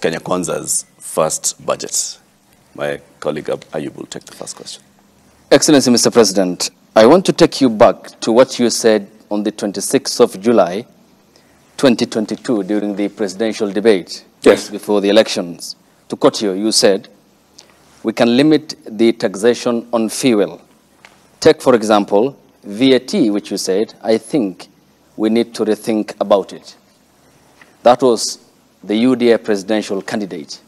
Kenya Kwanza's first budget. My colleague Ayub will take the first question. Excellency, Mr. President, I want to take you back to what you said on the 26th of July, 2022, during the presidential debate before the elections. To quote you, you said, we can limit the taxation on fuel. Take, for example, VAT, which you said, I think we need to rethink about it. That was the UDA presidential candidate.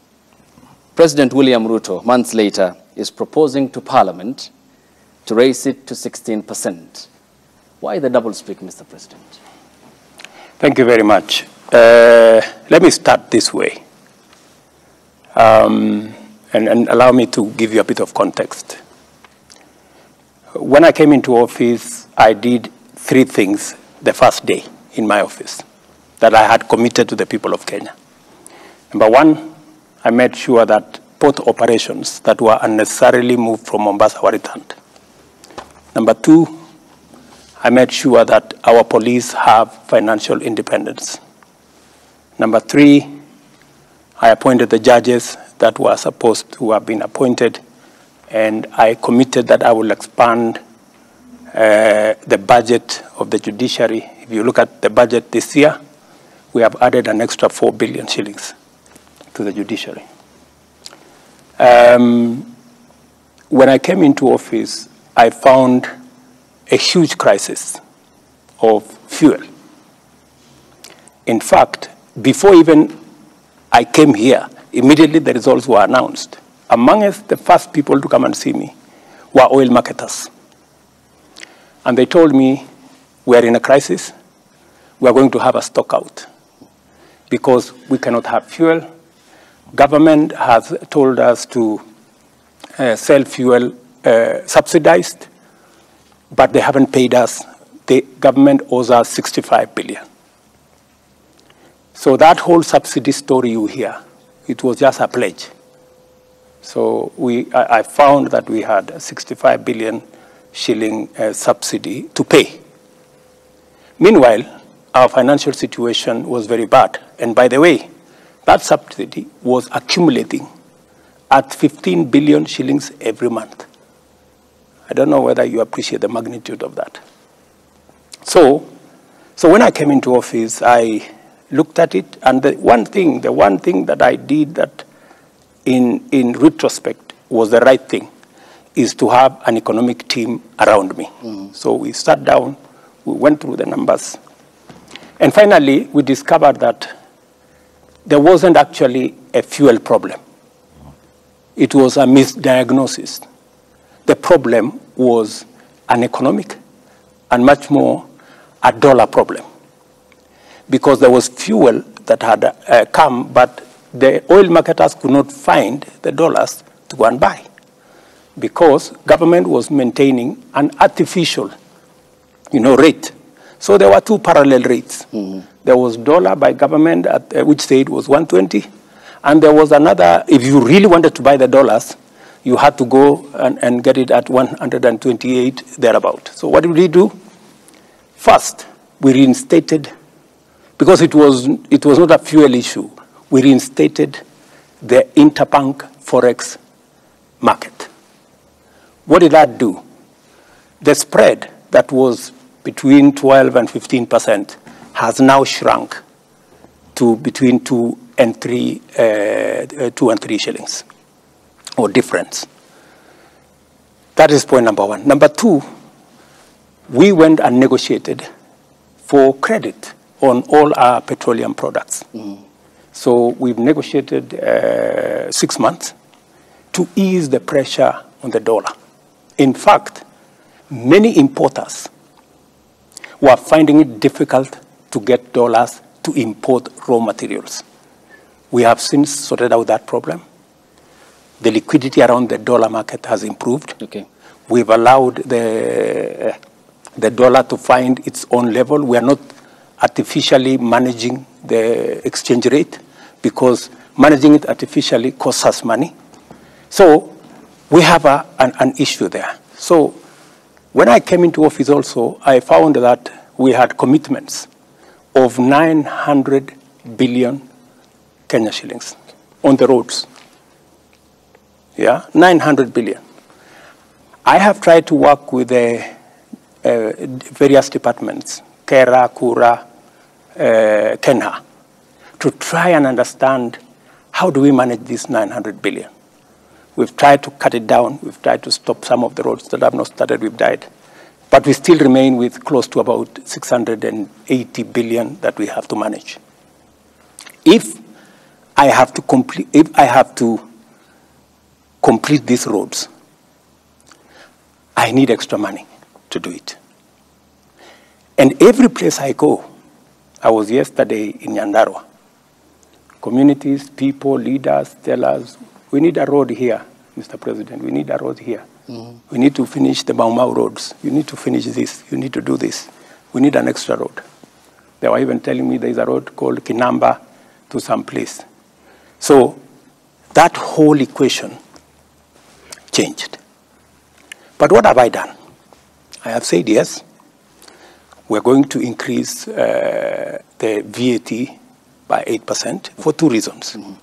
President William Ruto, months later, is proposing to Parliament to raise it to 16%. Why the doublespeak, Mr. President? Thank you very much. Let me start this way. And allow me to give you a bit of context. When I came into office, I did 3 things the first day in my office that I had committed to the people of Kenya. Number 1, I made sure that port operations that were unnecessarily moved from Mombasa were returned. Number 2, I made sure that our police have financial independence. Number 3, I appointed the judges that were supposed to have been appointed, and I committed that I will expand the budget of the judiciary. If you look at the budget this year, we have added an extra 4 billion shillings to the judiciary. When I came into office, I found a huge crisis of fuel. In fact, before even I came here, immediately the results were announced. Amongst the first people to come and see me were oil marketers. And they told me, we are in a crisis. We are going to have a stock out because we cannot have fuel. Government has told us to sell fuel subsidized, but they haven't paid us. The government owes us 65 billion. So that whole subsidy story you hear, it was just a pledge. So I found that we had a 65 billion shilling subsidy to pay. Meanwhile, our financial situation was very bad. And by the way, that subsidy was accumulating at 15 billion shillings every month. I don't know whether you appreciate the magnitude of that. So when I came into office, I looked at it, and the one thing that I did that in retrospect was the right thing, is to have an economic team around me. So we sat down, we went through the numbers, and finally we discovered that there wasn't actually a fuel problem. It was a misdiagnosis. The problem was an economic and much more a dollar problem, because there was fuel that had come, but the oil marketers could not find the dollars to go and buy, because government was maintaining an artificial, rate. So there were 2 parallel rates. There was dollar by government, which said was 120, and there was another, if you really wanted to buy the dollars, you had to go and get it at 128, thereabout. So what did we do? First, we reinstated, because it was not a fuel issue, we reinstated the interbank forex market. What did that do? The spread that was between 12 and 15% has now shrunk to between 2 and 3 shillings, or difference. That is point number 1. Number 2, we went and negotiated for credit on all our petroleum products. So we've negotiated 6 months to ease the pressure on the dollar. In fact, many importers were finding it difficult to get dollars to import raw materials. We have since sorted out that problem. The liquidity around the dollar market has improved. Okay. We've allowed the dollar to find its own level. We are not artificially managing the exchange rate, because managing it artificially costs us money. So we have an issue there. So when I came into office also, I found that we had commitments of 900 billion Kenya shillings. on the roads. Yeah, 900 billion. I have tried to work with various departments, Kera, Kura, Kenha, to try and understand how do we manage this 900 billion. We've tried to cut it down. We've tried to stop some of the roads that have not started. We've died. But we still remain with close to about 680 billion that we have to manage. If I have to complete these roads, I need extra money to do it. And every place I go, I was yesterday in Nyandarua. Communities, people, leaders tell us, we need a road here, Mr. President. We need a road here. Mm-hmm. We need to finish the Mau Mau roads. You need to finish this. You need to do this. We need an extra road. They were even telling me there is a road called Kinamba to some place. So that whole equation changed. But what have I done? I have said, yes, we're going to increase the VAT by 8% for two reasons. Mm-hmm.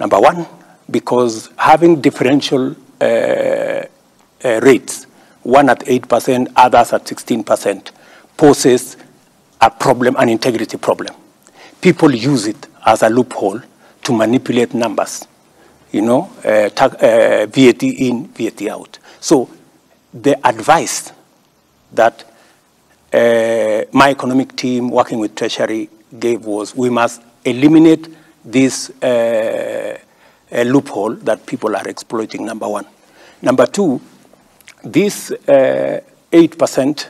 Number one, because having differential rates, one at 8%, others at 16%, poses a problem, an integrity problem. People use it as a loophole to manipulate numbers, VAT in, VAT out. So the advice that my economic team working with Treasury gave was we must eliminate this loophole that people are exploiting, number one. Number two, this 8%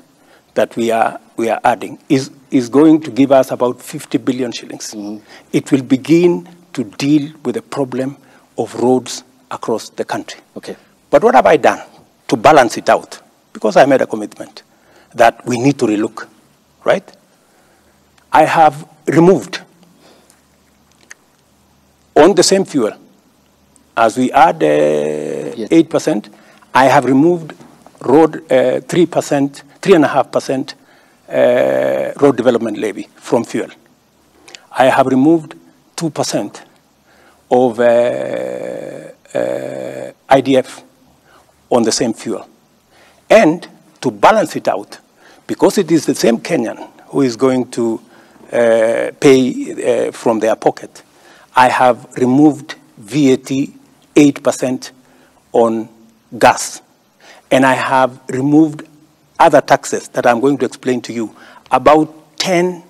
that we are adding is going to give us about 50 billion shillings. Mm-hmm. It will begin to deal with the problem of roads across the country. Okay. But what have I done to balance it out? Because I made a commitment that we need to relook, right? I have removed on the same fuel, as we add 8%, I have removed road 3.5% road development levy from fuel. I have removed 2% of IDF on the same fuel. And to balance it out, because it is the same Kenyan who is going to pay from their pocket, I have removed VAT 8% on gas. And I have removed other taxes that I'm going to explain to you, about 14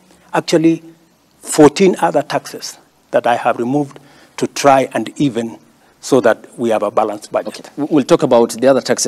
other taxes that I have removed to try and even so that we have a balanced budget. Okay. We'll talk about the other taxes